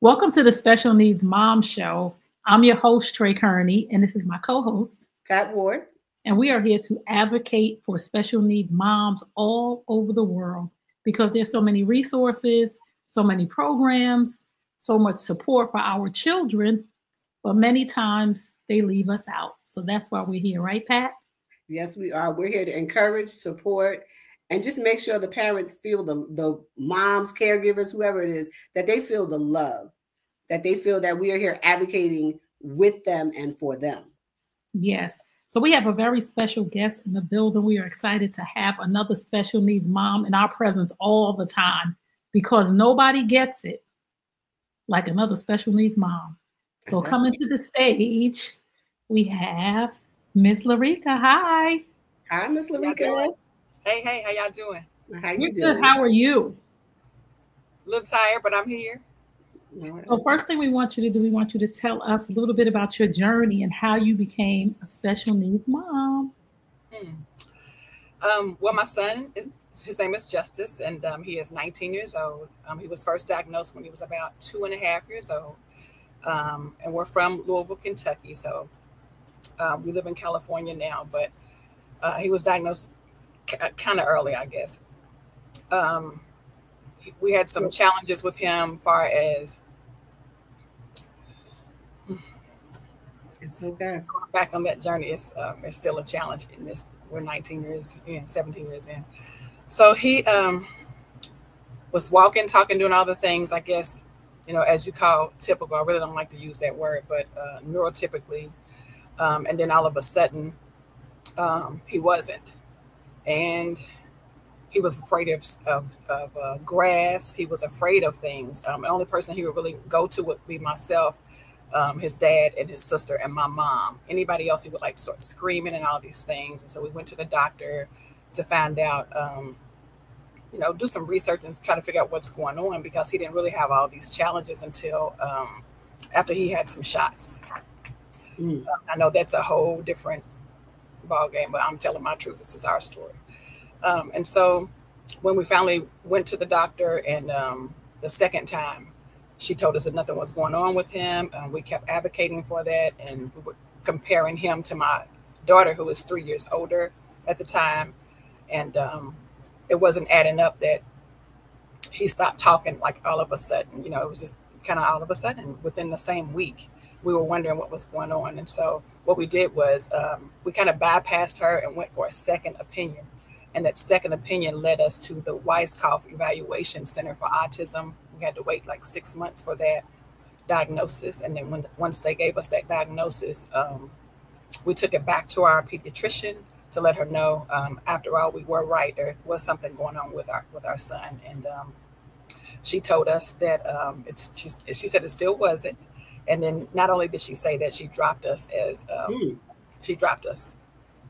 Welcome to the Special Needs Mom Show. I'm your host, Trey Kearney, and this is my co-host, Pat Ward. And we are here to advocate for special needs moms all over the world because there's so many resources, so many programs, so much support for our children, but many times they leave us out. So that's why we're here, right, Pat? Yes, we are. We're here to encourage, support, and just make sure the parents feel the moms, caregivers, whoever it is, that they feel the love, that they feel that we are here advocating with them and for them. Yes. So we have a very special guest in the building. We are excited to have another special needs mom in our presence all the time because nobody gets it like another special needs mom. So coming to the stage, we have Miss Lareka. Hi. Hi, Miss Lareka. Hey, how y'all doing? How you doing? Good. How are you? Looks tired, but I'm here. So first thing we want you to do, we want you to tell us a little bit about your journey and how you became a special needs mom. Well, my son, his name is Justice, and he is 19 years old. He was first diagnosed when he was about 2.5 years old. And we're from Louisville, Kentucky. So we live in California now, but he was diagnosed kind of early, I guess. We had some challenges with him far as it's okay. Back on that journey is still a challenge in this. We're 19 years in, 17 years in. So he was walking, talking, doing all the things, I guess, as you call typical. I really don't like to use that word, but neurotypically. And then all of a sudden, he wasn't. And he was afraid of grass. He was afraid of things. The only person he would really go to would be myself, his dad and his sister and my mom. Anybody else, he would like start screaming and all these things. And so we went to the doctor to find out, do some research and try to figure out what's going on because he didn't really have all these challenges until after he had some shots. I know that's a whole different ball game, but I'm telling my truth. This is our story. And so when we finally went to the doctor and the second time, she told us that nothing was going on with him. We kept advocating for that. And we were comparing him to my daughter, who was 3 years older at the time. And it wasn't adding up that he stopped talking like all of a sudden. It was just kind of all of a sudden within the same week. We were wondering what was going on. And so what we did was we kind of bypassed her and went for a second opinion. And that second opinion led us to the Weisskopf Evaluation Center for Autism. We had to wait like 6 months for that diagnosis. And then once they gave us that diagnosis, we took it back to our pediatrician to let her know, after all, we were right. There was something going on with our son. And she told us that she said it still wasn't. And then not only did she say that, she dropped us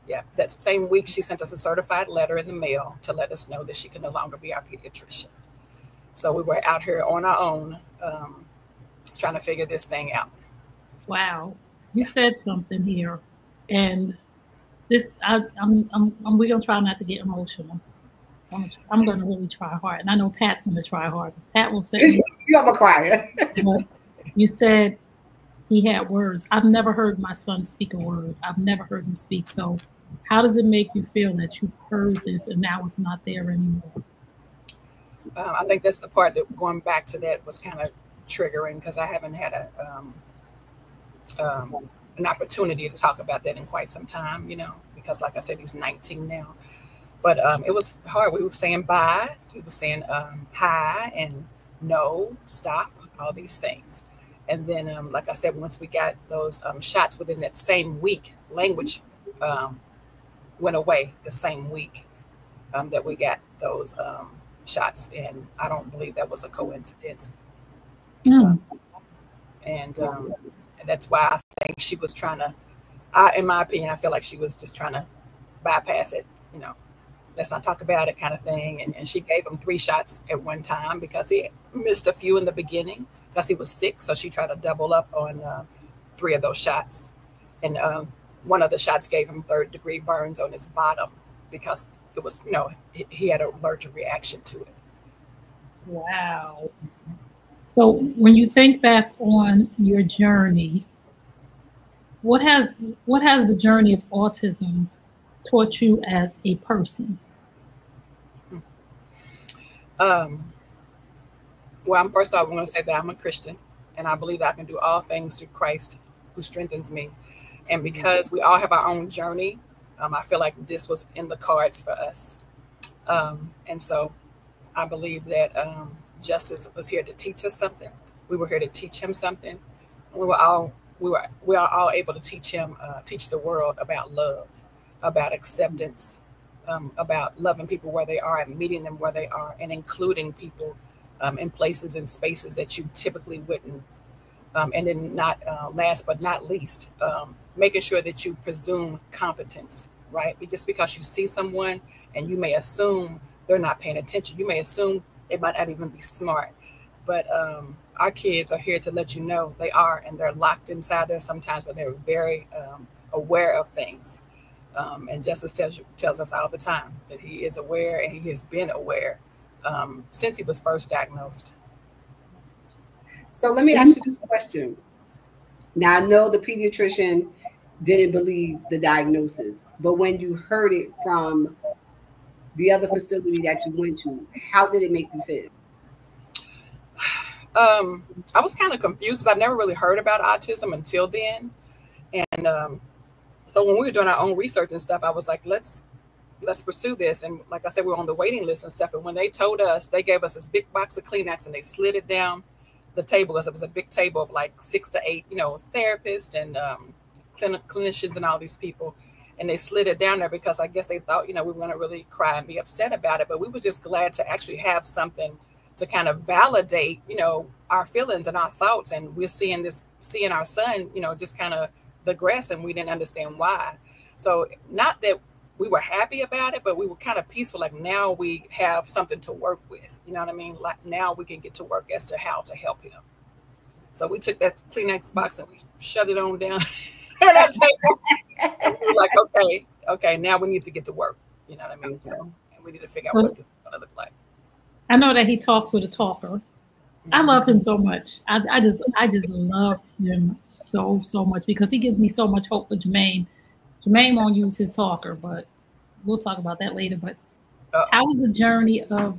Yeah, that same week, she sent us a certified letter in the mail to let us know that she could no longer be our pediatrician. So we were out here on our own, trying to figure this thing out. Wow, you said something here, and this we're gonna try not to get emotional. I'm gonna really try hard, and I know Pat's gonna try hard because Pat will say, "You're a crier." You said he had words. I've never heard my son speak a word. I've never heard him speak. So how does it make you feel that you've heard this and now it's not there anymore? I think that's the part that going back to that was kind of triggering because I haven't had an opportunity to talk about that in quite some time, because like I said, he's 19 now. But it was hard. We were saying bye. We were saying hi and no, stop, all these things. And then, like I said, once we got those shots within that same week, language went away the same week that we got those shots. And I don't believe that was a coincidence. And that's why I think she was trying to, in my opinion, I feel like she was just trying to bypass it, let's not talk about it kind of thing. And she gave him 3 shots at one time because he missed a few in the beginning because he was sick. So she tried to double up on 3 of those shots. And one of the shots gave him 3rd-degree burns on his bottom because it was, he had an allergic reaction to it. Wow. So when you think back on your journey, what has the journey of autism taught you as a person? Well, first off, I'm going to say that I'm a Christian, and I believe that I can do all things through Christ who strengthens me. And because we all have our own journey, I feel like this was in the cards for us. And so I believe that Justice was here to teach us something. We were here to teach him something. We are all able to teach him, teach the world about love, about acceptance, about loving people where they are and meeting them where they are, and including people in places and spaces that you typically wouldn't. And then not last but not least, making sure that you presume competence, right? Just because you see someone and you may assume they're not paying attention, you may assume they might not even be smart. But our kids are here to let you know they are, and they're locked inside there sometimes, but they're very aware of things. And Justice tells us all the time that he is aware, and he has been aware since he was first diagnosed. So let me ask you this question. Now, I know the pediatrician didn't believe the diagnosis, but when you heard it from the other facility that you went to, how did it make you feel? I was kind of confused because I've never really heard about autism until then. And so when we were doing our own research and stuff, I was like, let's pursue this. And like I said, we were on the waiting list and stuff. And when they told us, they gave us this big box of Kleenex and they slid it down the table, because it was a big table of like 6 to 8, therapists and clinicians and all these people. And they slid it down there because I guess they thought, we were going to really cry and be upset about it. But we were just glad to actually have something to kind of validate, our feelings and our thoughts. And we're seeing our son, just kind of digress, and we didn't understand why. So not that we were happy about it, but we were kind of peaceful. Like, now we have something to work with. You know what I mean? Like, now we can get to work as to how to help him. So we took that Kleenex box and we shut it on down. And we were like, okay, now we need to get to work. You know what I mean? Okay. So and we need to figure out what this is going to look like. I know that he talks with a talker. Mm-hmm. I love him so much. I just love him so much, because he gives me so much hope for Jermaine. Jermaine won't use his talker, but we'll talk about that later. But how was the journey of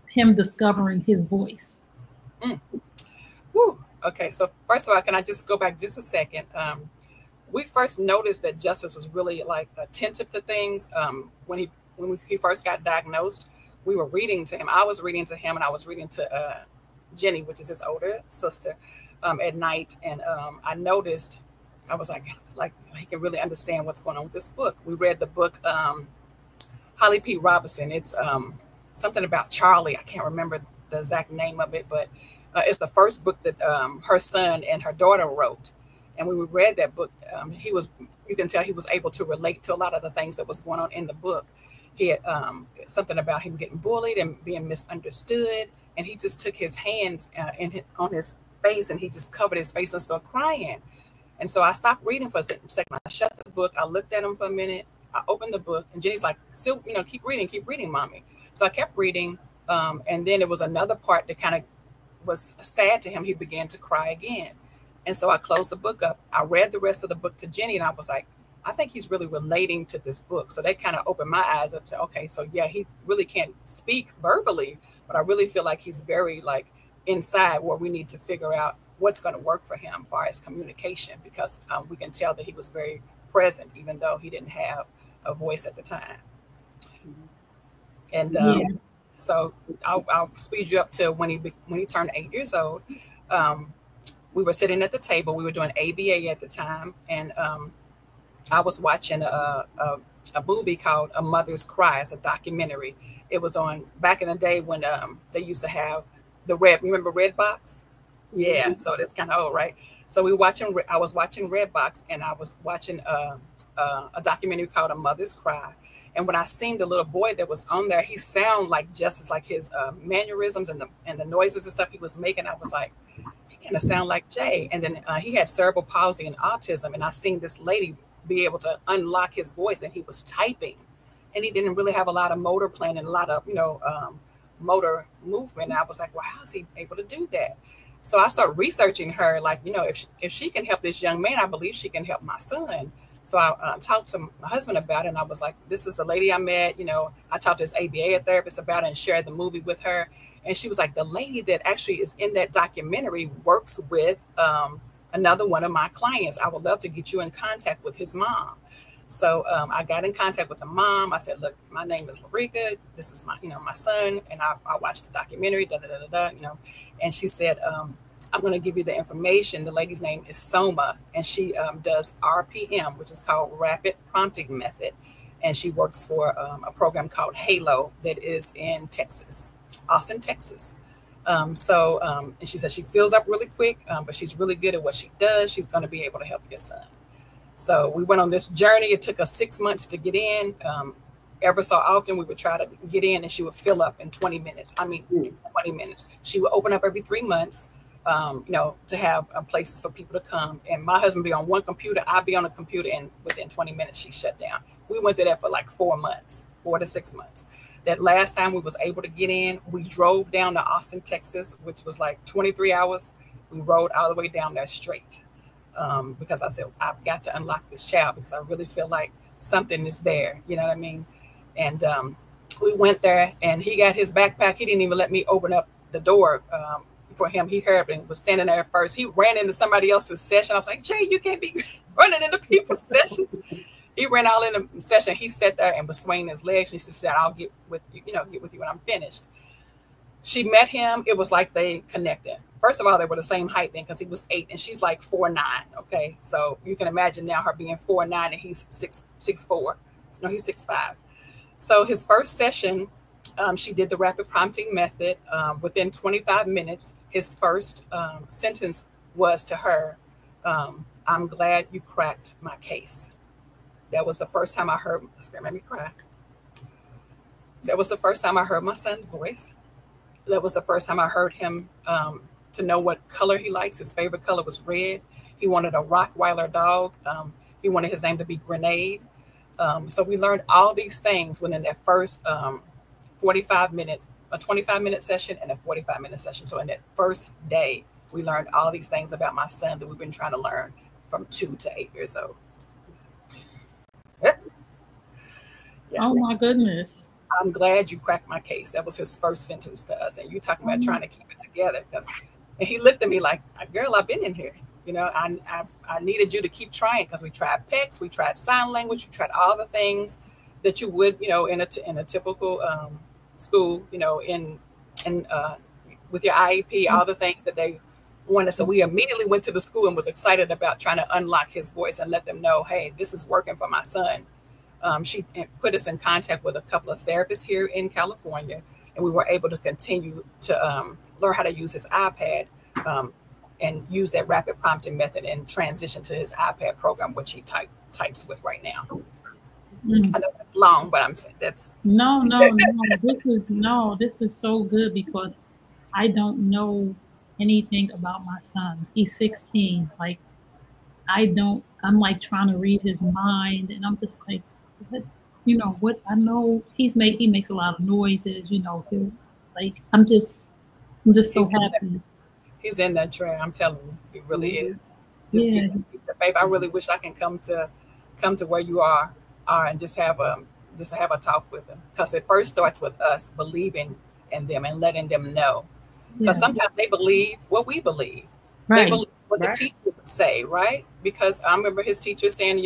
him discovering his voice? Woo. Okay, so first of all, can I just go back just a second? We first noticed that Justice was really like attentive to things when he first got diagnosed. We were reading to him. I was reading to him, and I was reading to Jenny, which is his older sister, at night. And I noticed, I was like he can really understand what's going on with this book. We read the book, Holly P. Robinson. It's something about Charlie. I can't remember the exact name of it, but it's the first book that her son and her daughter wrote. And when we read that book, you can tell he was able to relate to a lot of the things that was going on in the book. He had something about him getting bullied and being misunderstood. And he just took his hands on his face, and he just covered his face and started crying. And so I stopped reading for a second. I shut the book. I looked at him for a minute. I opened the book, and Jenny's like, still, keep reading, mommy. So I kept reading. And then there was another part that kind of was sad to him. He began to cry again. And so I closed the book up. I read the rest of the book to Jenny, and I was like, I think he's really relating to this book. So that kind of opened my eyes up to, okay, so yeah, he really can't speak verbally, but I really feel like he's very like inside, where we need to figure out what's going to work for him as far as communication, because we can tell that he was very present, even though he didn't have a voice at the time. And so I'll speed you up to when he turned 8 years old. We were sitting at the table. We were doing ABA at the time, and I was watching a movie called A Mother's Cry. It's a documentary. It was on back in the day when they used to have remember Redbox? Yeah, so that's kind of old, right? So I was watching Redbox, and I was watching a documentary called A Mother's Cry. And when I seen the little boy that was on there, he sounded like Justice, like his mannerisms and the noises and stuff he was making. I was like, he kind of sound like Jay. And then he had cerebral palsy and autism, and I seen this lady be able to unlock his voice, and he was typing, and he didn't really have a lot of motor planning, a lot of motor movement. And I was like, well, how is he able to do that? So I started researching her, like, you know, if she can help this young man, I believe she can help my son. So I talked to my husband about it, and I was like, this is the lady I met. You know, I talked to this ABA therapist about it and shared the movie with her. And she was like, the lady that actually is in that documentary works with another one of my clients. I would love to get you in contact with his mom. So I got in contact with the mom. I said, look, my name is Lareka. This is my, you know, my son. And I watched the documentary, you know. And she said, I'm going to give you the information. The lady's name is Soma, and she does RPM, which is called Rapid Prompting Method. And she works for a program called Halo that is in Texas, Austin, Texas. And she said she fills up really quick, but she's really good at what she does. She's going to be able to help your son. So we went on this journey. It took us 6 months to get in. Ever so often, we would try to get in, and she would fill up in 20 minutes. 20 minutes. She would open up every 3 months, you know, to have places for people to come. And my husband be on one computer, I'd be on a computer, and within 20 minutes, she shut down. We went through that for like 4 months, 4 to 6 months. That last time we was able to get in, we drove down to Austin, Texas, which was like 23 hours. We rode all the way down there straight. Because I said, I've got to unlock this child, because I really feel like something is there. You know what I mean? And we went there, and he got his backpack. He didn't even let me open up the door for him. He heard and was standing there first. He ran into somebody else's session. I was like, Jay, you can't be running into people's sessions. He ran all in the session. He sat there and was swinging his legs. And she said, I'll get with you, get with you when I'm finished. She met him. It was like they connected. First of all, they were the same height then, because he was 8 and she's like 4'9". Okay. So you can imagine now her being 4'9" and he's 6'4". No, he's 6'5". So his first session, she did the rapid prompting method. Within 25 minutes, his first sentence was to her, I'm glad you cracked my case. That was the first time I heard, it's gonna make me cry. That was the first time I heard my son's voice. That was the first time I heard him to know what color he likes. His favorite color was red. He wanted a Rottweiler dog. He wanted his name to be Grenade. So we learned all these things within that first 25-minute session and a 45-minute session. So in that first day, we learned all these things about my son that we've been trying to learn from 2 to 8 years old. Yeah. Oh my goodness. I'm glad you cracked my case. That was his first sentence to us. And you talking about trying to keep it together. And he looked at me like, girl, I've been in here. You know, I needed you to keep trying, because we tried PECS, we tried sign language, we tried all the things that you would, you know, in a typical school, you know, with your IEP, all the things that they wanted. So we immediately went to the school and was excited about trying to unlock his voice and let them know, hey, this is working for my son. She put us in contact with a couple of therapists here in California, and we were able to continue to learn how to use his iPad and use that rapid prompting method and transition to his iPad program, which he types with right now. I know that's long, but I'm saying that's no. This is so good, because I don't know anything about my son. He's 16. Like, I'm like trying to read his mind, and I'm just like, what I know he makes a lot of noises, I'm just so happy. He's in that trail. I'm telling you, he really is. Just keep the faith. I really wish I can come to where you are and just have a talk with them, because it first starts with us believing in them and letting them know. Because sometimes they believe what we believe. Right. They believe what the teacher would say, right? Because I remember his teacher saying,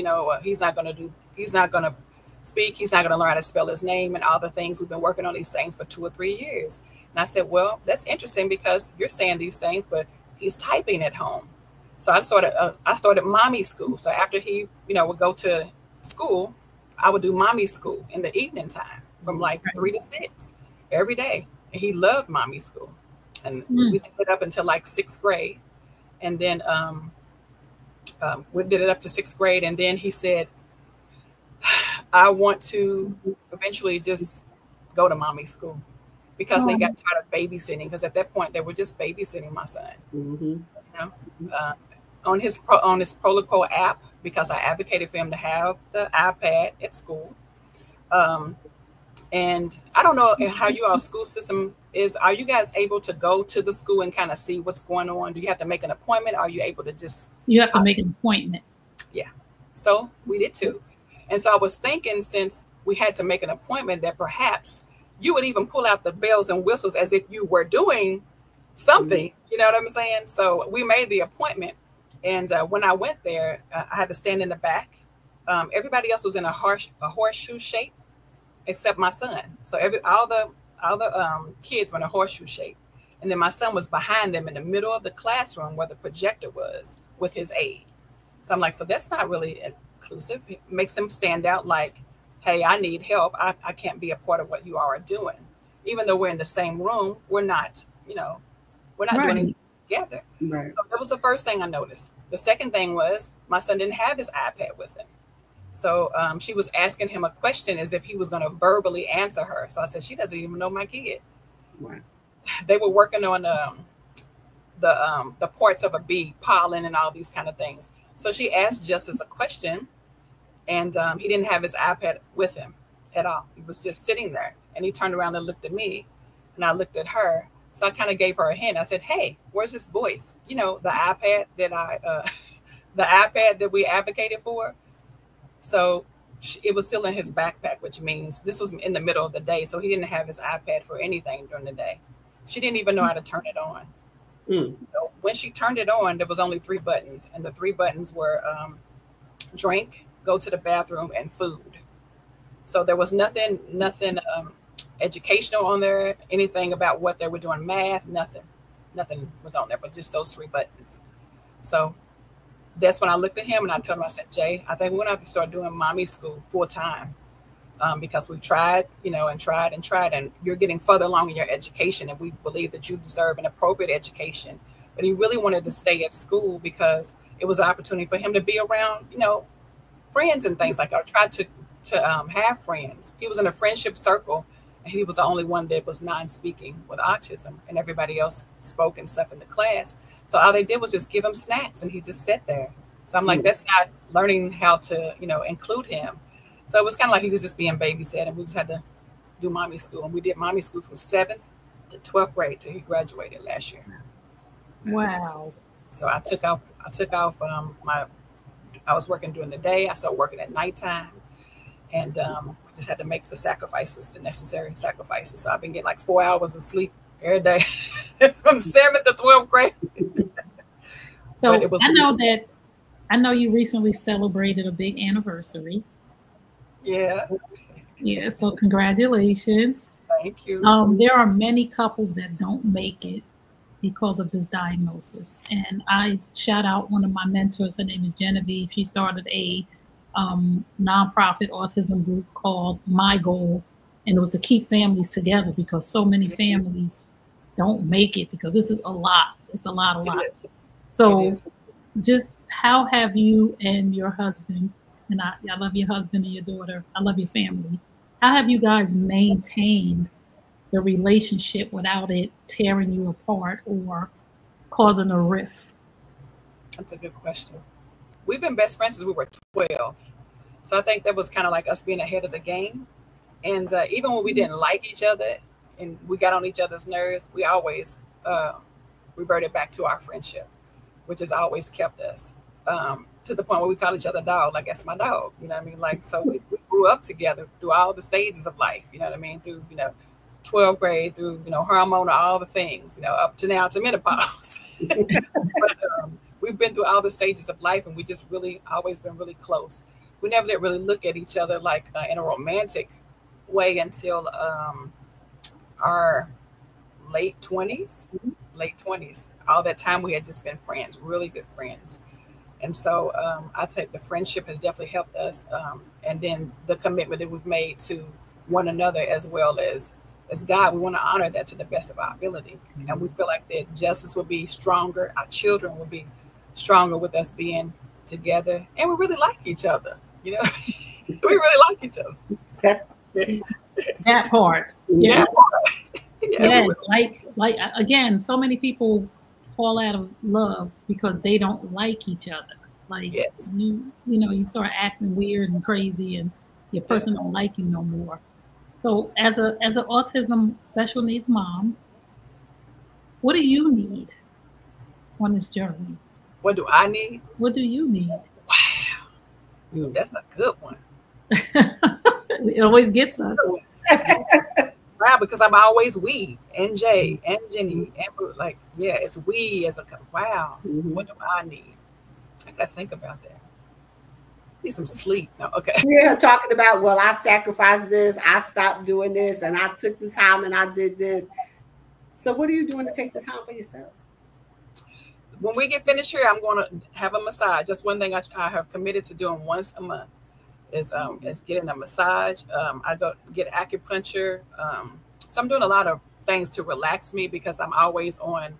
he's not going to speak. He's not going to learn how to spell his name and all the things. We've been working on these things for 2 or 3 years. And I said, well, that's interesting, because you're saying these things, but he's typing at home. So I started mommy school. So after he, would go to school, I would do mommy school in the evening time from like 3 to 6 every day. And he loved mommy school. And we did it up until like 6th grade. And then we did it up to 6th grade. And then he said, I want to eventually just go to mommy school, because they got tired of babysitting. Because at that point, they were just babysitting my son. On his Protocol app, because I advocated for him to have the iPad at school. And I don't know how you all school system is. Are you guys able to go to the school and kind of see what's going on? Do you have to make an appointment? Or are you able to just? You have to make an appointment. Yeah. So we did too. And so I was thinking, since we had to make an appointment, that perhaps you would even pull out the bells and whistles as if you were doing something. You know what I'm saying? So we made the appointment. And when I went there, I had to stand in the back. Everybody else was in a horseshoe shape, except my son. So all the kids were in a horseshoe shape. And then my son was behind them in the middle of the classroom where the projector was with his aide. So I'm like, so that's not really inclusive. It makes them stand out like, hey, I need help. I can't be a part of what you all are doing. Even though we're in the same room, we're not, we're not doing anything together. Right. So that was the first thing I noticed. The second thing was my son didn't have his iPad with him. So she was asking him a question as if he was going to verbally answer her. So I said, she doesn't even know my kid. Right. They were working on the parts of a bee, pollen and all these kind of things. So she asked Justice a question, and he didn't have his iPad with him at all. He was just sitting there, and he turned around and looked at me, and I looked at her. So I kind of gave her a hint. I said, hey, where's his voice? The iPad the iPad that we advocated for. So it was still in his backpack, which means this was in the middle of the day. So he didn't have his iPad for anything during the day. She didn't even know how to turn it on. So when she turned it on, there was only 3 buttons. And the 3 buttons were drink, go to the bathroom, and food. So there was nothing educational on there, anything about what they were doing, math, nothing was on there, but just those 3 buttons. So that's when I looked at him and I told him, I said, Jay, I think we're gonna have to start doing mommy school full time, because we've tried, and tried, and you're getting further along in your education, and we believe that you deserve an appropriate education. But he really wanted to stay at school because it was an opportunity for him to be around, friends and things like that. I tried to have friends. He was in a friendship circle, and he was the only one that was non-speaking with autism, and everybody else spoke and stuff in the class. So all they did was just give him snacks, and he just sat there. So I'm like, that's not learning how to, include him. So it was kind of like he was just being babysat, and we just had to do mommy school. And we did mommy school from 7th to 12th grade till he graduated last year. Wow. So I took off I was working during the day. I started working at nighttime, and we just had to make the necessary sacrifices. So I've been getting like 4 hours of sleep every day. It's from 7th to 12th grade. So I know you recently celebrated a big anniversary. Yeah. Yeah. So congratulations. Thank you. There are many couples that don't make it because of this diagnosis. And I shout out one of my mentors. Her name is Genevieve. She started a nonprofit autism group called My Goal. And it was to keep families together, because so many families don't make it, because this is a lot. It's a lot. So just how have you and your husband, and I love your husband and your daughter, I love your family, how have you guys maintained the relationship without it tearing you apart or causing a rift? That's a good question. We've been best friends since we were 12. So I think that was kind of like us being ahead of the game. And even when we didn't like each other and we got on each other's nerves, we always reverted back to our friendship, which has always kept us to the point where we call each other dog, like that's my dog. You know what I mean? Like, so we grew up together through all the stages of life, you know what I mean? Through, 12th grade, through, hormonal, all the things, up to now to menopause. But we've been through all the stages of life, and we just really always been really close. We never did really look at each other like in a romantic way until our late 20s. All that time we had just been friends, really good friends. And so I think the friendship has definitely helped us. And then the commitment that we've made to one another, as well as God, we want to honor that to the best of our ability. And we feel like that justice will be stronger. Our children will be stronger with us being together. And we really like each other. We really like each other. That part. Yes. Yes. Like again, so many people fall out of love because they don't like each other. Like, yes. you start acting weird and crazy, and your person don't like you no more. So as an autism special needs mom, what do you need on this journey? What do I need? What do you need? Wow, that's a good one. It always gets us. Wow, because I'm always we and Jay and Jenny and like, yeah, it's we as a wow. What do I need? I gotta think about that. Need some sleep. No, okay. Yeah, talking about, well, I sacrificed this, I stopped doing this, and I took the time and I did this. So what are you doing to take the time for yourself? When we get finished here, I'm going to have a massage. That's one thing I have committed to doing once a month is getting a massage. I go get acupuncture. So I'm doing a lot of things to relax me because I'm always on.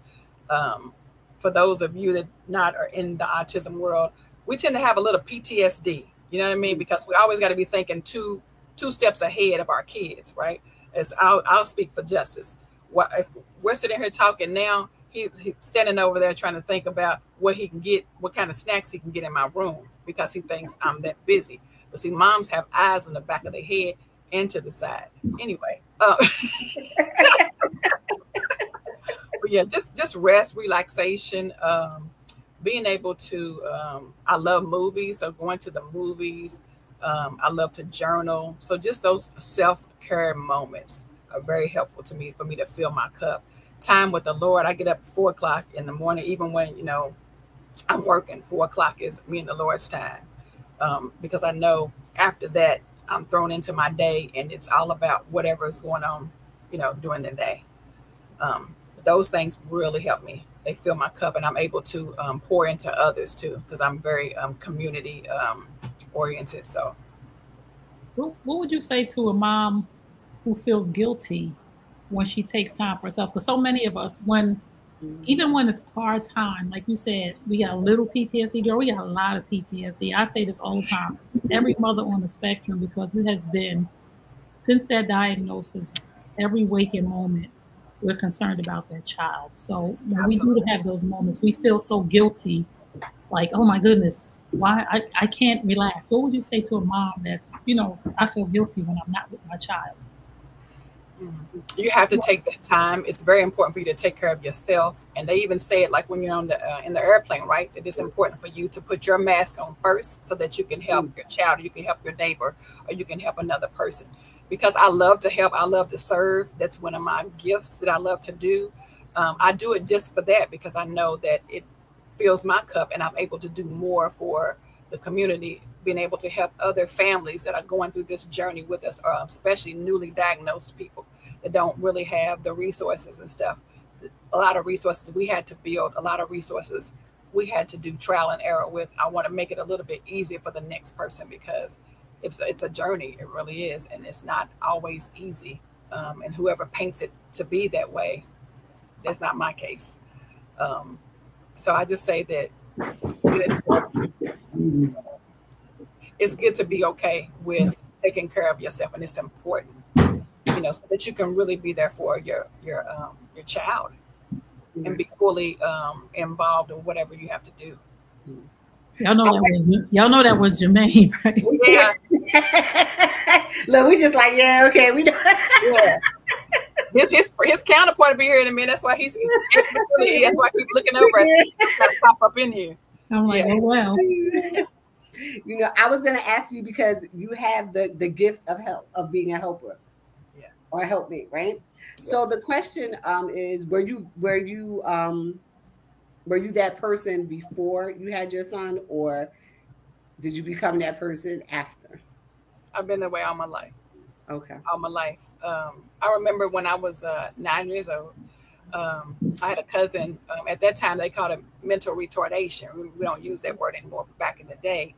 For those of you that not are in the autism world, we tend to have a little PTSD. You know what I mean? Because we always got to be thinking two steps ahead of our kids, right? As I'll speak for Justice. If we're sitting here talking now, he's standing over there trying to think about what he can get, what kind of snacks he can get in my room because he thinks I'm that busy. But see, moms have eyes on the back of their head and to the side. Anyway, but yeah, just rest, relaxation, being able to. I love movies, so going to the movies. I love to journal. So just those self-care moments are very helpful to me for me to fill my cup. Time with the Lord. I get up at 4 o'clock in the morning, even when I'm working. 4 o'clock is me and the Lord's time, because I know after that I'm thrown into my day, and it's all about whatever is going on, during the day. Those things really help me. They fill my cup, and I'm able to pour into others too, because I'm very community oriented. So, what would you say to a mom who feels guilty when she takes time for herself? Because so many of us, even when it's hard time, like you said, we got a little PTSD, girl, we got a lot of PTSD. I say this all the time. Every mother on the spectrum, because it has been, since that diagnosis, every waking moment, we're concerned about that child. So when we do have those moments, we feel so guilty, like, oh my goodness, why I can't relax. What would you say to a mom that's, I feel guilty when I'm not with my child? You have to take that time. It's very important for you to take care of yourself. And they even say it like when you're on in the airplane, right? It is important for you to put your mask on first so that you can help your child, or you can help your neighbor, or you can help another person. Because I love to help. I love to serve. That's one of my gifts that I love to do. I do it just for that, because I know that it fills my cup and I'm able to do more for the community, being able to help other families that are going through this journey with us, or especially newly diagnosed people that don't really have the resources and stuff. A lot of resources we had to build, a lot of resources we had to do trial and error with. I want to make it a little bit easier for the next person, because it's a journey. It really is. And it's not always easy. And whoever paints it to be that way, that's not my case. So I just say that it's good to be okay with taking care of yourself, and it's important, so that you can really be there for your child and be fully involved in whatever you have to do. Y'all know that was Jermaine, right? Yeah. Look, we just like, yeah, okay, we know. Yeah. His counterpart will be here in a minute. That's why he's that's why I keep looking over as he pop up in here. I'm like, oh well. I was going to ask you, because you have the gift of help, of being a helper, or a helpmate, right? Yes. So the question is, were you that person before you had your son, or did you become that person after? I've been that way all my life. Okay. All my life. I remember when I was 9 years old, I had a cousin. At that time, they called it mental retardation. We don't use that word anymore. But back in the day,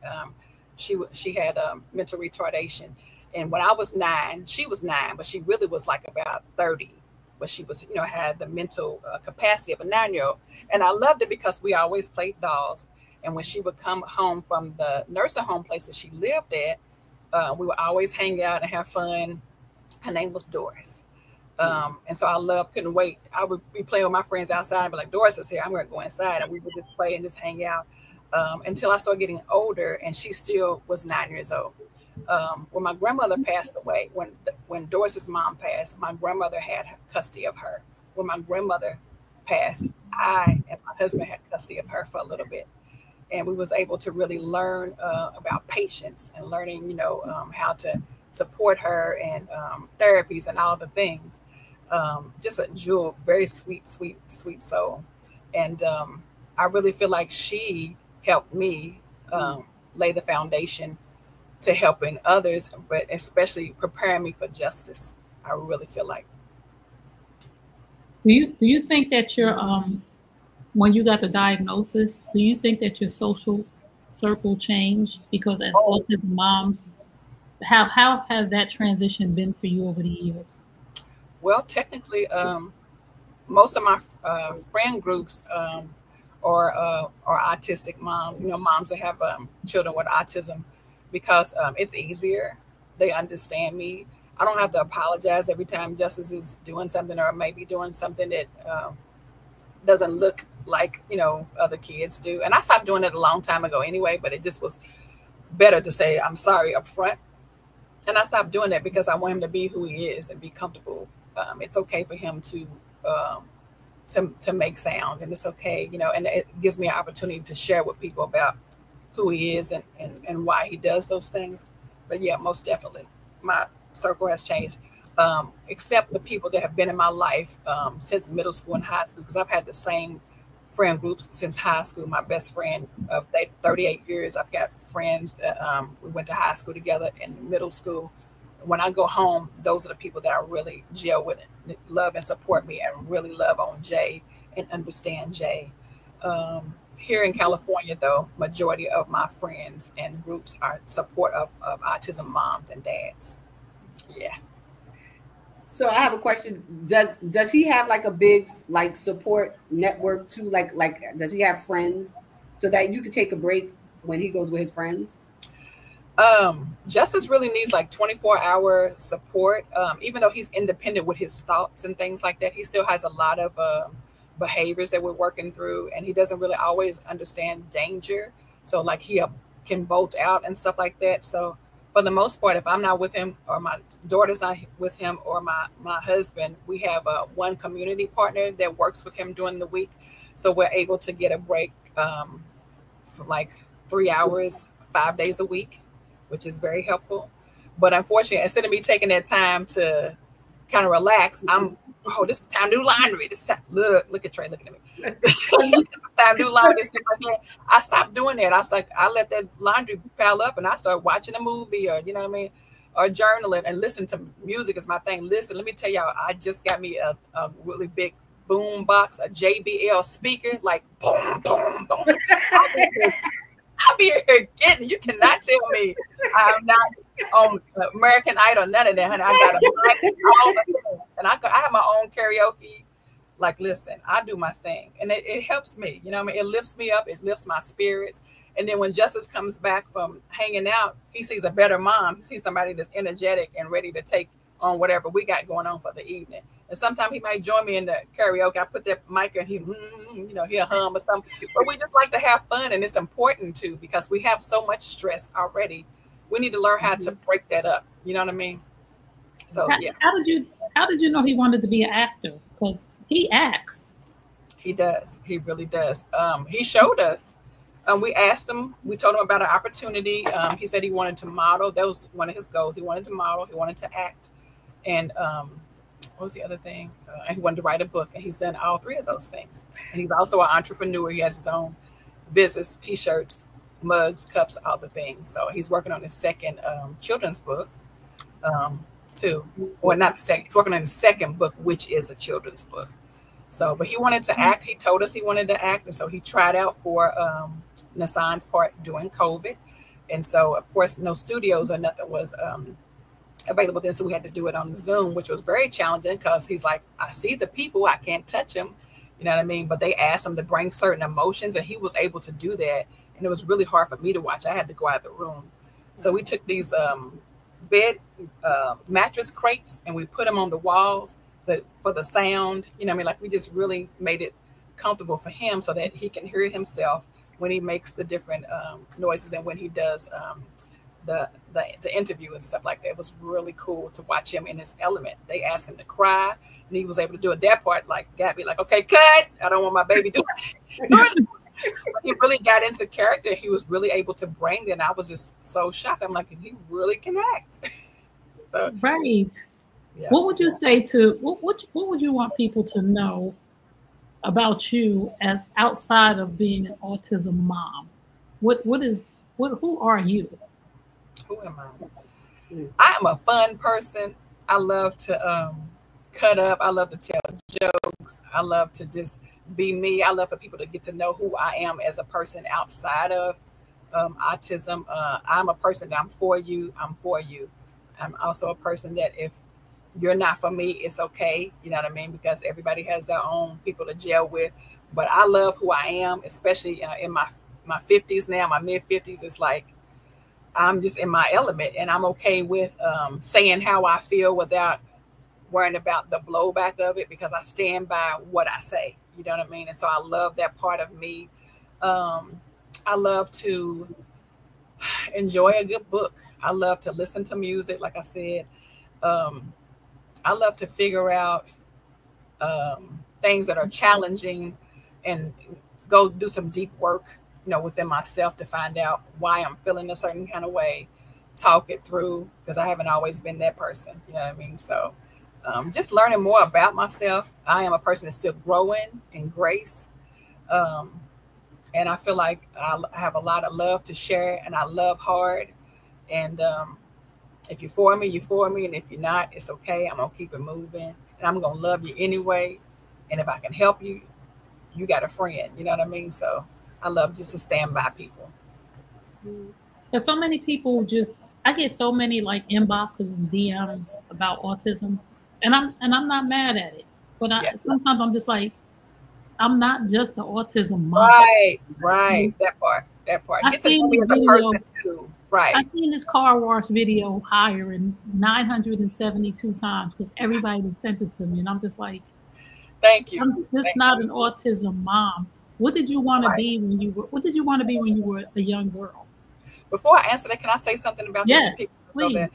she had mental retardation. And when I was 9, she was 9, but she really was like about 30. But she was, had the mental capacity of a 9-year-old. And I loved it because we always played dolls. And when she would come home from the nursing home place that she lived at, we would always hang out and have fun. Her name was Doris. And so I couldn't wait. I would be playing with my friends outside and be like, Doris is here, I'm going to go inside. And we would just play and just hang out until I started getting older, and she still was 9 years old. When my grandmother passed away, when Doris's mom passed, my grandmother had custody of her. When my grandmother passed, I and my husband had custody of her for a little bit, and we was able to really learn about patience and learning, how to support her and therapies and all the things. Just a jewel, very sweet, sweet, sweet soul, and I really feel like she helped me lay the foundation to helping others, but especially preparing me for justice. I really feel like. Do you think that your when you got the diagnosis, do you think that your social circle changed? Because as autism moms, how has that transition been for you over the years? Well, technically, most of my friend groups are autistic moms, moms that have children with autism, because it's easier. They understand me. I don't have to apologize every time Justice is doing something or maybe doing something that doesn't look like, other kids do. And I stopped doing it a long time ago anyway, but it just was better to say, I'm sorry up front. And I stopped doing that because I want him to be who he is and be comfortable. It's okay for him to make sound, and it's okay, and it gives me an opportunity to share with people about who he is and why he does those things. But yeah, most definitely, my circle has changed, except the people that have been in my life since middle school and high school, because I've had the same friend groups since high school. My best friend of 38 years. I've got friends that we went to high school together and middle school. When I go home, those are the people that I really gel with, love and support me, and really love on Jay and understand Jay. Here in California, though, majority of my friends and groups are support of autism moms and dads. Yeah. So I have a question. Does he have like a big support network too? Like does he have friends so that you can take a break when he goes with his friends? Justice really needs like 24-hour support. Even though he's independent with his thoughts and things like that, he still has a lot of behaviors that we're working through, and he doesn't really always understand danger. So like he can bolt out and stuff like that. So for the most part, if I'm not with him or my daughter's not with him or my husband, we have one community partner that works with him during the week. So we're able to get a break for like 3 hours, 5 days a week, which is very helpful. But unfortunately, instead of me taking that time to kind of relax, this is time to do laundry. This is time, look at Trey looking at me. This is time to do laundry. I stopped doing that. I was like, I let that laundry pile up and I started watching a movie or, or journaling and listen to music is my thing. Listen, let me tell y'all, I just got me a really big boom box, a JBL speaker, like boom, boom, boom. I'll be here getting. You cannot tell me I'm not on American Idol, none of that, honey. I got all the things, and I have my own karaoke. Like, listen, I do my thing, and it helps me. It lifts me up. It lifts my spirits. And then when Justice comes back from hanging out, he sees a better mom. He sees somebody that's energetic and ready to take on whatever we got going on for the evening. And sometimes he might join me in the karaoke. I put that mic and he'll hum or something. But we just like to have fun, and it's important too because we have so much stress already. We need to learn how to break that up. You know what I mean? So yeah. How did you know he wanted to be an actor? Because he acts. He does. He really does. He showed us. We asked him. We told him about an opportunity. He said he wanted to model. That was one of his goals. He wanted to model. He wanted to act. And what was the other thing? And he wanted to write a book, and he's done all three of those things. And he's also an entrepreneur. He has his own business, T-shirts, mugs, cups, all the things. So he's working on his second children's book too. Well, not the second. He's working on his second book, which is a children's book. So, but he wanted to act. He told us he wanted to act, and so he tried out for Nassan's part during COVID. And so, of course, no studios or nothing was available then, so we had to do it on the Zoom, which was very challenging because he's like, I see the people, I can't touch them, you know what I mean? But they asked him to bring certain emotions, and he was able to do that, and it was really hard for me to watch. I had to go out of the room. So we took these bed mattress crates and we put them on the walls for the sound, you know what I mean? Like we just really made it comfortable for him so that he can hear himself when he makes the different noises and when he does the interview and stuff like that. It was really cool to watch him in his element. They asked him to cry, and he was able to do it. That part, like, got me like, okay, cut. I don't want my baby doing it. He really got into character. He was really able to bring it. And I was just so shocked. I'm like, he really can act. So, right. Yeah. What would you say to what would you want people to know about you as outside of being an autism mom? Who are you? Who am I? I am a fun person. I love to cut up. I love to tell jokes. I love to just be me. I love for people to get to know who I am as a person outside of autism. I'm a person that I'm for you. I'm for you. I'm also a person that if you're not for me, it's okay. You know what I mean? Because everybody has their own people to gel with. But I love who I am, especially in my 50s now, my mid 50s. It's like I'm just in my element, and I'm okay with saying how I feel without worrying about the blowback of it, because I stand by what I say. You know what I mean? And so I love that part of me. I love to enjoy a good book. I love to listen to music, like I said. I love to figure out things that are challenging and go do some deep work, within myself to find out why I'm feeling a certain kind of way, talk it through, because I haven't always been that person. You know what I mean? So just learning more about myself. I am a person that's still growing in grace. And I feel like I have a lot of love to share, and I love hard. And if you're for me, you're for me. And if you're not, it's okay. I'm going to keep it moving, and I'm going to love you anyway. And if I can help you, you got a friend. You know what I mean? So I love just to stand by people. There's so many people I get so many like inboxes and DMs about autism, and I'm not mad at it. But sometimes I'm just like, I'm not just the autism mom. Right. That part. I seen this video too. Right. I seen this car wash video hiring 972 times because everybody sent it to me, and I'm just like, thank you. I'm just not an autism mom. What did you want to be when you were? What did you want to be when you were a young girl? Before I answer that, can I say something about that? Yes, please.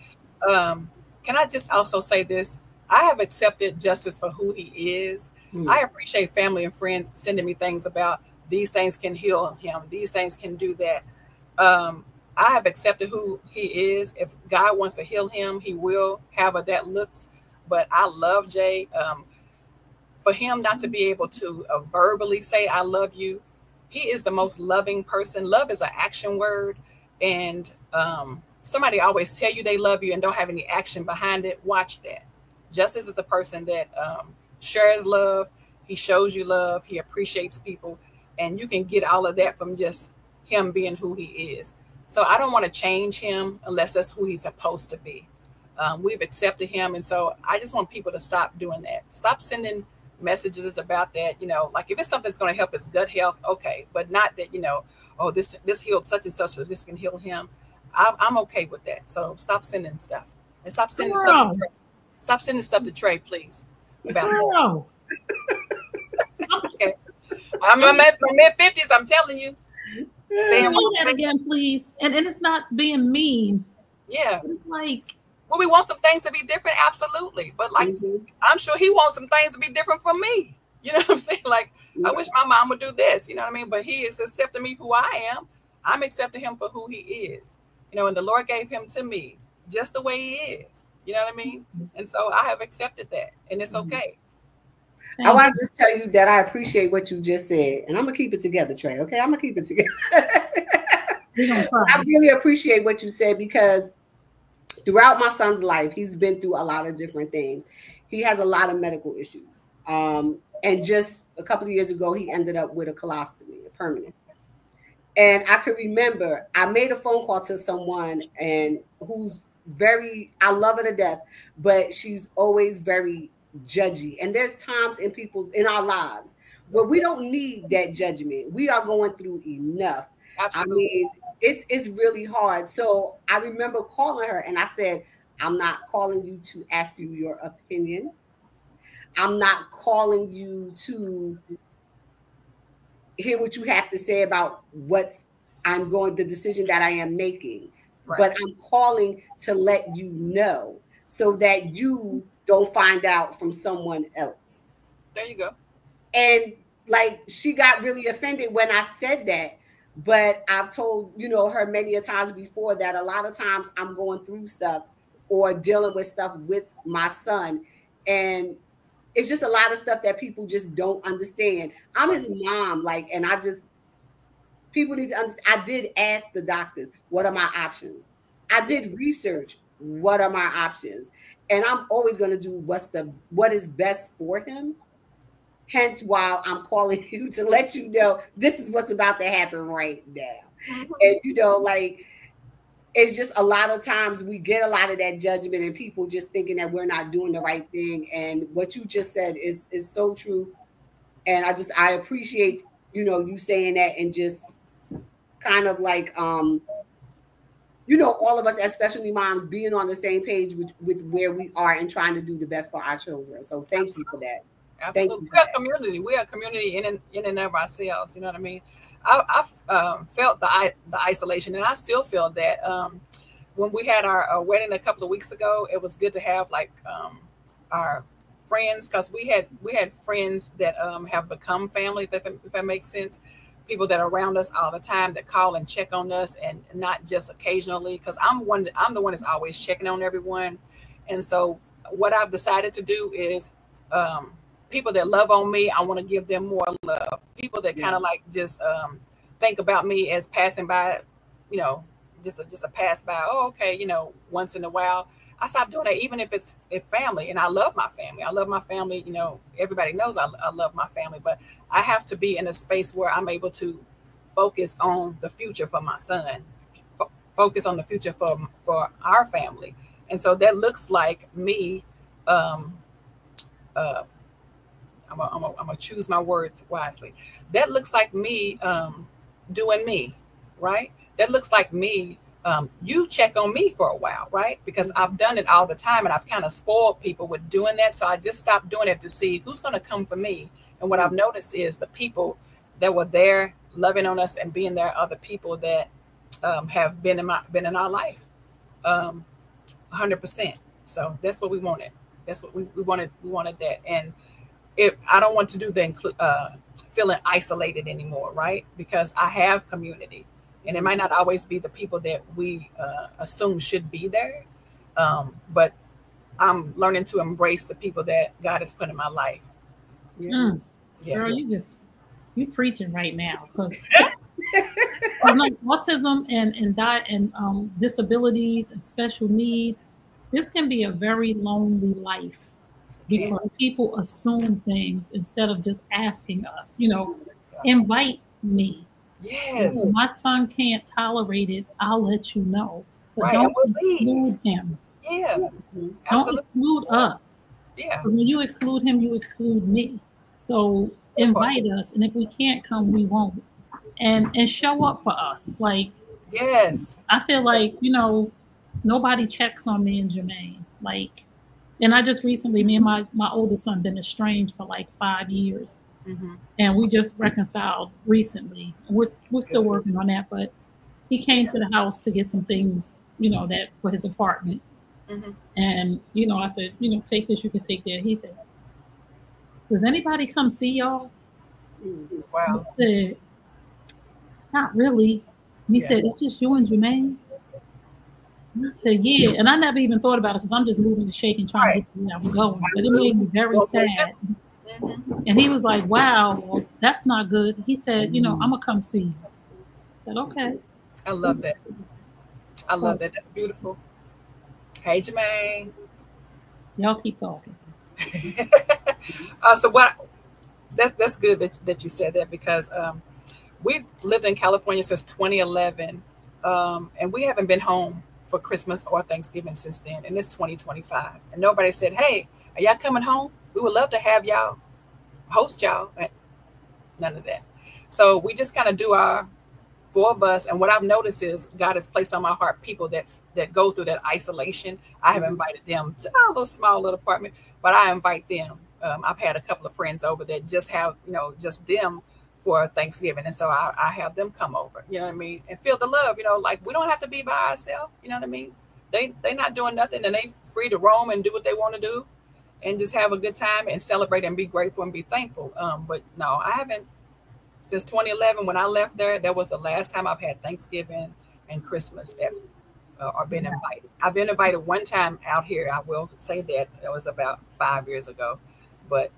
Can I just also say this? I have accepted Justice for who he is. I appreciate family and friends sending me things about these things can heal him. These things can do that. I have accepted who he is. If God wants to heal him, he will, however that looks. But I love Jay. For him not to be able to verbally say, I love you, he is the most loving person. Love is an action word. And somebody always tell you they love you and don't have any action behind it. Watch that. Justice is the person that shares love. He shows you love. He appreciates people. And you can get all of that from just him being who he is. So I don't want to change him unless that's who he's supposed to be. We've accepted him. And so I just want people to stop doing that. Stop sending messages about that. Like if it's something that's going to help his gut health, okay. But not that, oh, this healed such and such, so this can heal him. I'm okay with that. So stop sending stuff. And stop sending stuff to Trey. Stop sending stuff to Trey, please. About that. Okay. I'm in my mid-50s, I'm telling you. Say that again, please. And it's not being mean. Yeah. It's like, well, we want some things to be different, absolutely. But like, I'm sure he wants some things to be different from me. You know what I'm saying? Like, I wish my mom would do this. You know what I mean? But he is accepting me who I am. I'm accepting him for who he is. And the Lord gave him to me just the way he is. You know what I mean? And so I have accepted that, and it's okay. I want to just tell you that I appreciate what you just said, and I'm gonna keep it together, Trey. Okay, I'm gonna keep it together. I really appreciate what you said, because throughout my son's life, he's been through a lot of different things. He has a lot of medical issues, and just a couple of years ago, he ended up with a colostomy, a permanent. And I could remember I made a phone call to someone and who's I love her to death, but she's always very judgy. And there's times in our lives where we don't need that judgment. We are going through enough. Absolutely. I mean, it's really hard. So I remember calling her and I said, I'm not calling you to ask you your opinion. I'm not calling you to hear what you have to say about the decision that I am making. but I'm calling to let you know so that you don't find out from someone else. There you go. And like, she got really offended when I said that. But I've told, you know, her many a times before that a lot of times I'm going through stuff or dealing with stuff with my son. And it's just a lot of stuff that people just don't understand. I'm his mom, like, and people need to understand. I did ask the doctors, what are my options? I did research, what are my options? And I'm always going to do what is best for him. Hence why I'm calling you to let you know this is what's about to happen right now. And, you know, like, it's just a lot of times we get a lot of that judgment and people just thinking that we're not doing the right thing. And what you just said is so true. And I appreciate, you know, you saying that and just kind of like, you know, all of us, especially moms, being on the same page with where we are and trying to do the best for our children. So thank you for that. Absolutely. We are community. We are community in and of ourselves. You know what I mean? I've felt the isolation, and I still feel that. When we had our wedding a couple of weeks ago, it was good to have like our friends, because we had friends that have become family, if that makes sense. People that are around us all the time, that call and check on us, and not just occasionally. Because I'm the one that's always checking on everyone. And so what I've decided to do is, people that love on me, I want to give them more love. People that kind of like just think about me as passing by, you know, just a pass by. Oh, okay, you know, once in a while. I stopped doing that, even if it's family. And I love my family. I love my family. You know, everybody knows I love my family. But I have to be in a space where I'm able to focus on the future for my son, focus on the future for our family. And so that looks like me. I'm gonna choose my words wisely. That looks like me doing me, right? That looks like me. You check on me for a while, right? Because I've done it all the time, and I've kind of spoiled people with doing that. So I just stopped doing it to see who's going to come for me. And what I've noticed is the people that were there loving on us and being there are the people that have been in our life, 100%. So that's what we wanted. That's what we wanted. We wanted that. And I don't want to do the feeling isolated anymore, right? Because I have community, and it might not always be the people that we assume should be there, but I'm learning to embrace the people that God has put in my life. Yeah. Girl, you preaching right now, because like autism and disabilities and special needs, this can be a very lonely life. Because people assume things instead of just asking us, you know, invite me. Yes. If my son can't tolerate it, I'll let you know. But don't exclude him. Yeah. Don't exclude us. Yeah. Because when you exclude him, you exclude me. So invite us. And if we can't come, we won't. And show up for us. Like, yes. I feel like, you know, nobody checks on me and Jermaine. Like, and I just recently, me and my oldest son been estranged for like 5 years. And we just reconciled recently. We're still working on that, but he came to the house to get some things, you know, that for his apartment. And, you know, I said, you know, take this, you can take that. He said, does anybody come see y'all? Wow. I said, not really. And he said, it's just you and Jermaine? And I said, yeah. And I never even thought about it, because I'm just moving and shaking, trying to get to where I'm going. But it made me very sad. And he was like, wow, well, that's not good. He said, you know, I'm going to come see you. I said, okay. I love that. I love that. That's beautiful. Hey, Jermaine. Y'all keep talking. So that's good that you said that, because we've lived in California since 2011, and we haven't been home for Christmas or Thanksgiving since then, and it's 2025, and nobody said, hey, are y'all coming home? We would love to have y'all, host y'all. None of that. So we just kind of do our 4 of us, and what I've noticed is God has placed on my heart people that go through that isolation. I have invited them to our little small little apartment, but I invite them. I've had a couple of friends over that just have, you know, just them for Thanksgiving. And so I have them come over, you know what I mean, and feel the love, you know, like we don't have to be by ourselves, you know what I mean? They not doing nothing, and they free to roam and do what they want to do and just have a good time and celebrate and be grateful and be thankful. But no, I haven't, since 2011, when I left there, that was the last time I've had Thanksgiving and Christmas ever, or been invited. I've been invited one time out here. I will say that was about 5 years ago, but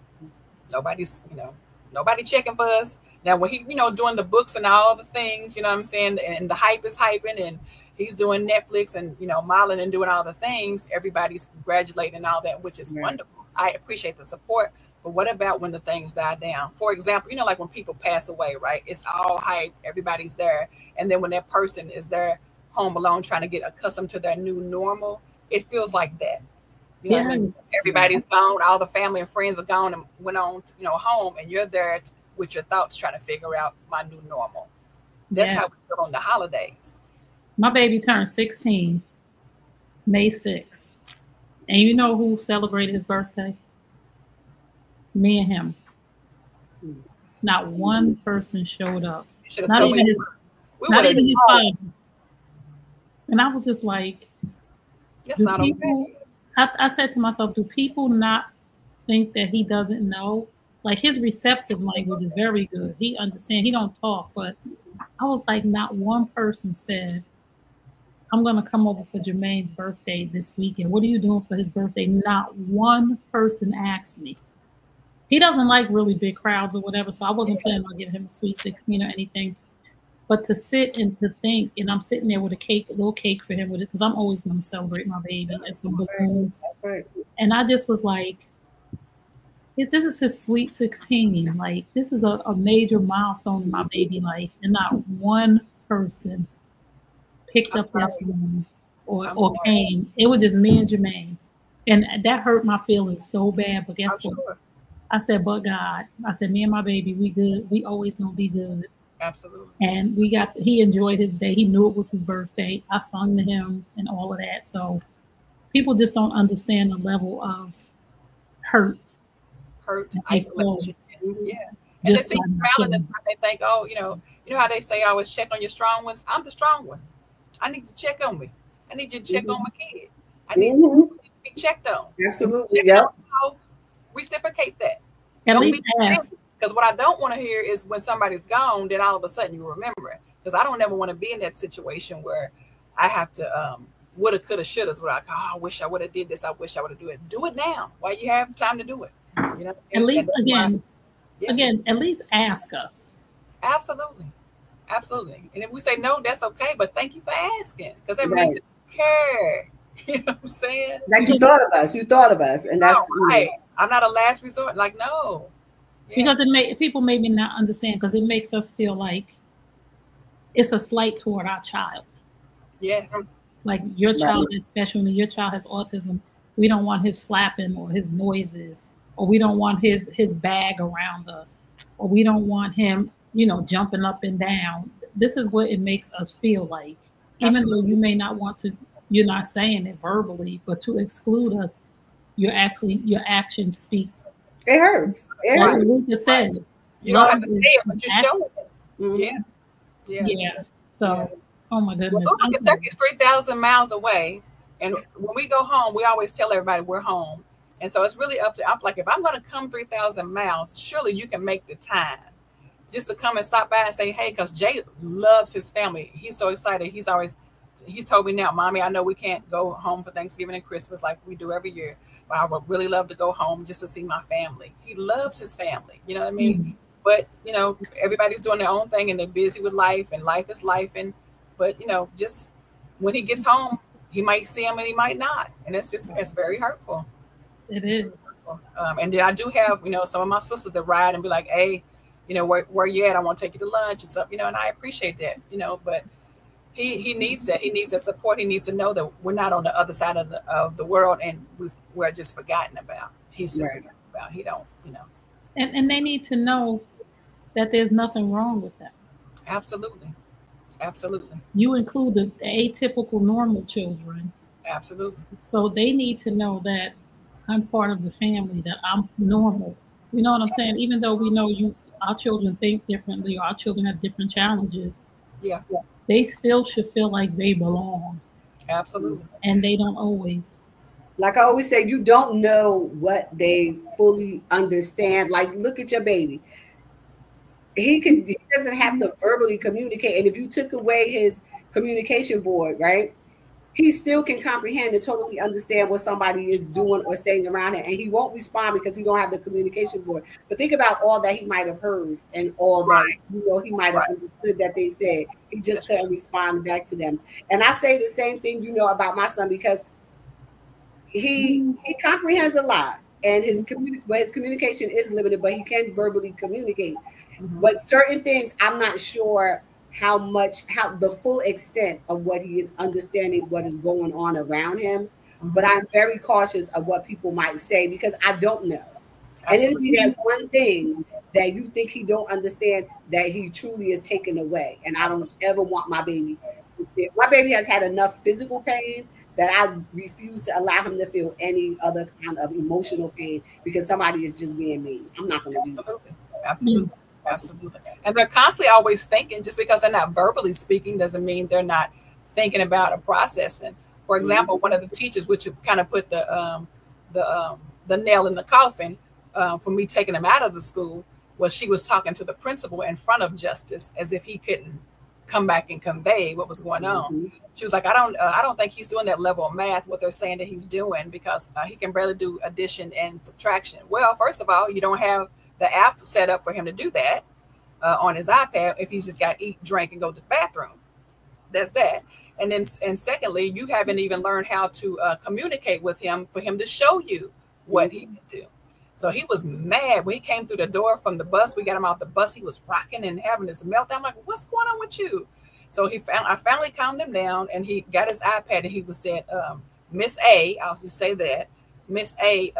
nobody's, you know, nobody checking for us. Now, when he, you know, doing the books and all the things, you know what I'm saying, and the hype is hyping, and he's doing Netflix and, you know, modeling and doing all the things, everybody's congratulating and all that, which is wonderful. I appreciate the support. But what about when the things die down? For example, you know, like when people pass away, right? It's all hype, everybody's there. And then when that person is there home alone trying to get accustomed to their new normal, it feels like that. You know what I mean? Everybody's gone, all the family and friends are gone and went on, you know, home, and you're there with your thoughts trying to figure out my new normal. That's how we feel on the holidays. My baby turned 16, May 6th. And you know who celebrated his birthday? Me and him. Not one person showed up. Not even his father. And I was just like, that's not okay. I said to myself, do people not think that he doesn't know? Like, his receptive language is very good. He understands. He don't talk. But I was like, not one person said, I'm going to come over for Jermaine's birthday this weekend. What are you doing for his birthday? Not one person asked me. He doesn't like really big crowds or whatever, so I wasn't planning on giving him a sweet 16 or anything. But to sit and to think, and I'm sitting there with a cake, a little cake for him with it, because I'm always going to celebrate my baby and some balloons. And I just was like, this is his sweet 16. Like, this is a major milestone in my baby life. And not one person picked up that phone or came. It was just me and Jermaine. And that hurt my feelings so bad. But guess what? Sure. I said, but God, I said, me and my baby, we good. We always gonna be good. Absolutely. And he enjoyed his day. He knew it was his birthday. I sung to him and all of that. So people just don't understand the level of hurt, isolation. Yeah. And they see smiling and they think, oh, you know how they say always check on your strong ones? I'm the strong one. I need to check on me. I need you to check on my kid. I need to be checked on. Absolutely. Yeah. Reciprocate that. At least ask. Because what I don't want to hear is when somebody's gone, then all of a sudden you remember it. Because I don't ever want to be in that situation where I have to woulda, coulda, shoulda. Where I wish I would have did this. I wish I would have do it. Do it now while you have time to do it. You know. At least again, at least ask us. Absolutely. Absolutely. And if we say no, that's okay. But thank you for asking, because that means that you care. You know what I'm saying? Like you thought of us. You thought of us, and that's right. I'm not a last resort. Like, no. Yeah. Because people maybe not understand, because it makes us feel like it's a slight toward our child. Yes. Like, your child is special, and your child has autism. We don't want his flapping or his noises, or we don't want his bag around us, or we don't want him, jumping up and down. This is what it makes us feel like. Even though you may not want to, you're not saying it verbally, but to exclude us, your actions speak. It hurts. Like Lareka said, you don't have to say it, but you're showing it. Mm-hmm. Yeah. So, oh my goodness. Well, Kentucky's 3,000 miles away, and when we go home, we always tell everybody we're home. And so it's really up to, I'm like, if I'm going to come 3,000 miles, surely you can make the time just to come and stop by and say, hey, because Jay loves his family. He's so excited. He's told me now, Mommy, I know we can't go home for Thanksgiving and Christmas like we do every year, but I would really love to go home just to see my family. He loves his family. You know what I mean? Mm-hmm. But, everybody's doing their own thing and they're busy with life, and life is life. But, just when he gets home, he might see him and he might not. And it's very hurtful. It is. And then I do have, some of my sisters that ride and be like, hey, where you at? I want to take you to lunch and stuff, and I appreciate that, but he needs that. He needs that support. He needs to know that we're not on the other side of the world and we're just forgotten about. He's just forgotten about. He don't, And they need to know that there's nothing wrong with them. Absolutely. Absolutely. You include the atypical normal children. Absolutely. So they need to know that I'm part of the family, that I'm normal. You know what I'm saying? Even though we know our children think differently, our children have different challenges, Yeah, they still should feel like they belong. absolutely. And they don't always. Like I always say, you don't know what they fully understand. Like, look at your baby. He doesn't have to verbally communicate. And if you took away his communication board, right, he still can comprehend and totally understand what somebody is doing or saying around him. And he won't respond because he don't have the communication board. But think about all that he might have heard and all that, he might have understood that they said. He just couldn't respond back to them. And I say the same thing, about my son, because he comprehends a lot, and his communication is limited, but he can verbally communicate. But certain things, I'm not sure how the full extent of what he is understanding, what is going on around him. But I'm very cautious of what people might say because I don't know. And it'll be that one thing that you think he don't understand that he truly is taken away. And I don't ever want my baby to feel. My baby has had enough physical pain that I refuse to allow him to feel any other kind of emotional pain because somebody is just being mean. I'm not going to do that. Absolutely. Absolutely. And they're constantly always thinking. Just because they're not verbally speaking doesn't mean they're not thinking about or processing. For example, one of the teachers, which kind of put the nail in the coffin for me taking him out of the school, was she was talking to the principal in front of Justice as if he couldn't come back and convey what was going on. She was like, I don't think he's doing that level of math, what they're saying that he's doing, because he can barely do addition and subtraction. Well, first of all, you don't have the app set up for him to do that on his iPad if he's just got to eat, drink, and go to the bathroom. That's that. And secondly, you haven't even learned how to communicate with him for him to show you what he can do. So he was mad when he came through the door from the bus. We got him out the bus. He was rocking and having this meltdown. I'm like, what's going on with you? So I finally calmed him down, and he got his iPad, and he was said, Miss A, I'll just say that, Miss A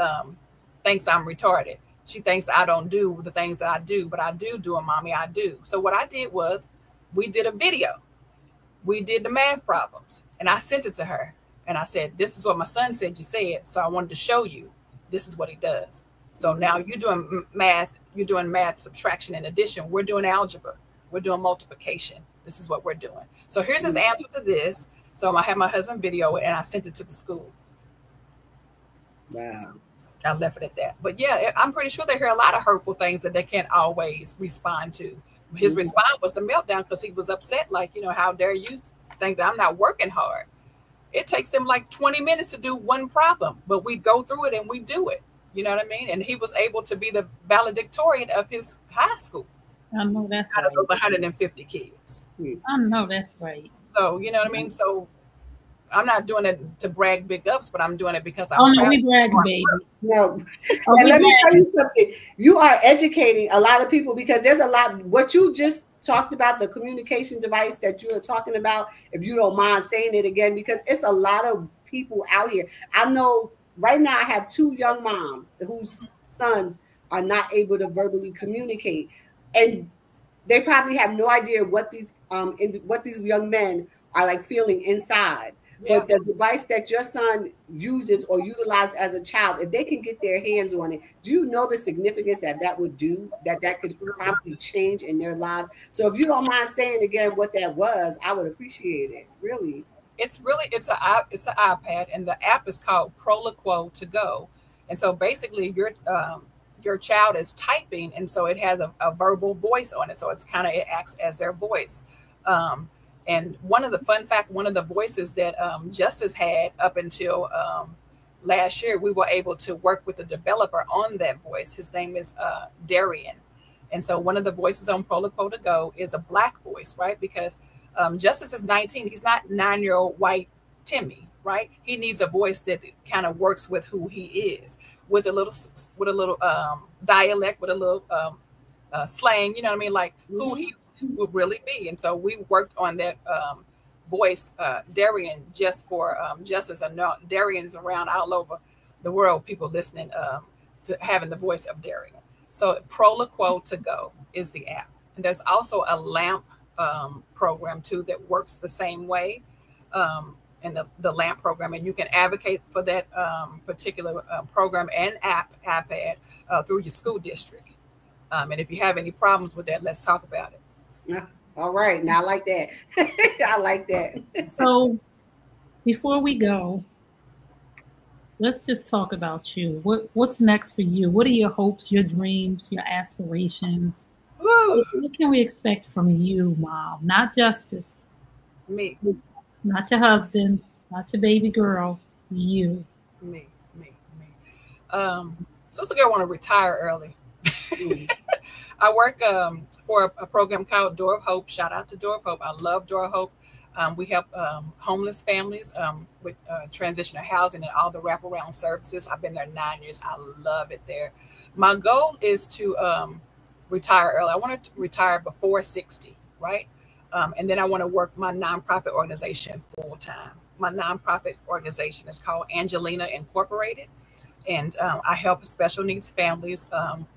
thinks I'm retarded. She thinks I don't do the things that I do, but I do them, Mommy, I do. So what I did was we did a video. We did the math problems, and I sent it to her. And I said, this is what my son said you said, so I wanted to show you this is what he does. So now you're doing math, subtraction, and addition. We're doing algebra. We're doing multiplication. This is what we're doing. So here's his answer to this. So I had my husband video it, and I sent it to the school. Wow. So I left it at that. But yeah, I'm pretty sure they hear a lot of hurtful things that they can't always respond to. His response was the meltdown because he was upset. Like, how dare you think that I'm not working hard? It takes him like 20 minutes to do one problem, but we go through it and we do it. You know what I mean? And he was able to be the valedictorian of his high school. I know that's out of over 150 kids. I know that's right. So, you know what I mean? So I'm not doing it to brag big ups, but I'm doing it because I'm we brag, baby. No. And let me tell you something. You are educating a lot of people because there's a lot, what you just talked about, the communication device that you are talking about, if you don't mind saying it again, because it's a lot of people out here. I know right now I have 2 young moms whose sons are not able to verbally communicate. And they probably have no idea what these young men are like feeling inside. Yeah. But the device that your son uses or utilized as a child, if they can get their hands on it, do you know the significance that would do? That could probably change in their lives. So if you don't mind saying again what that was, I would appreciate it. Really. It's an iPad, and the app is called Proloquo to Go. And so basically your child is typing, and so it has a verbal voice on it. So it acts as their voice. And one of the voices that Justice had up until last year, we were able to work with the developer on that voice. His name is Darian. And so one of the voices on Proloquo to Go is a Black voice, right? Because Justice is 19. He's not 9-year-old white Timmy, right? He needs a voice that kind of works with who he is, with a little dialect, with a little slang, you know what I mean? Like who he would really be. And so we worked on that voice, Darian, just for Justice. I know Darian's around all over the world, people listening to having the voice of Darian. So Proloquo to Go is the app. And there's also a LAMP program too that works the same way. And the LAMP program, and you can advocate for that particular program and iPad through your school district. And if you have any problems with that, let's talk about it. Yeah. All right. Now I like that. I like that. So before we go, let's just talk about you. What's next for you? What are your hopes, your dreams, your aspirations? What can we expect from you, Mom? Not Justice. Me. Not your husband, not your baby girl, you. Me. Sister girl want to retire early. I work for a program called Door of Hope. Shout out to Door of Hope. I love Door of Hope. We help homeless families with transitional housing and all the wraparound services. I've been there 9 years. I love it there. My goal is to retire early. I want to retire before 60, right? And then I want to work my nonprofit organization full time. My nonprofit organization is called Angelina Incorporated. And I help special needs families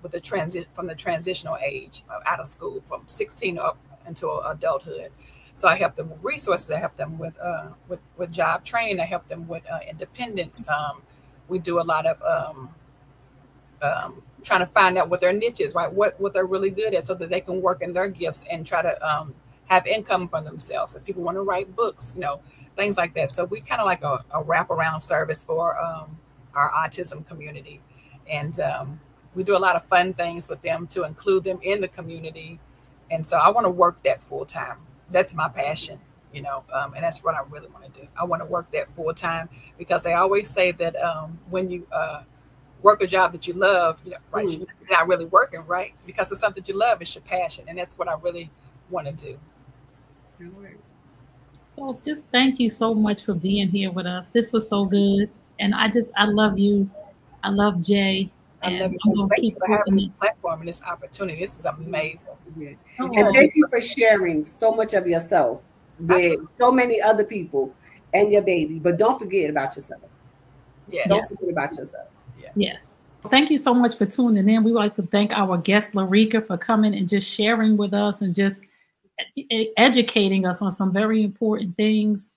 with the from the transitional age out of school from 16 up until adulthood. So I help them with resources. I help them with job training. I help them with independence. We do a lot of trying to find out what their niche is, right? What they're really good at, so that they can work in their gifts and try to have income for themselves. If people want to write books, things like that. So we kind of like a wraparound service for our autism community. And we do a lot of fun things with them to include them in the community. And so I want to work that full time. That's my passion, and that's what I really want to do. I want to work that full time, because they always say that when you work a job that you love, right, you're not really working, right? Because it's something you love, it's your passion. And that's what I really want to do. So just thank you so much for being here with us. This was so good. And I love you. I love Jay. I love you. Thank you for having this platform and this opportunity. This is amazing. Yeah. And thank you for sharing so much of yourself with so many other people and your baby. But don't forget about yourself. Yes. Don't forget about yourself. Yeah. Yes. Thank you so much for tuning in. We would like to thank our guest, Lareka, for coming and just sharing with us and just educating us on some very important things.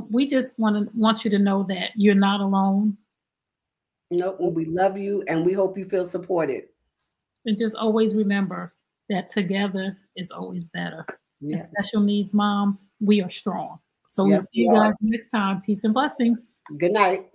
We just want you to know that you're not alone. Nope. We love you, and we hope you feel supported. And just always remember that together is always better. Yes. And special needs moms, we are strong. So we'll see you guys next time. Peace and blessings. Good night.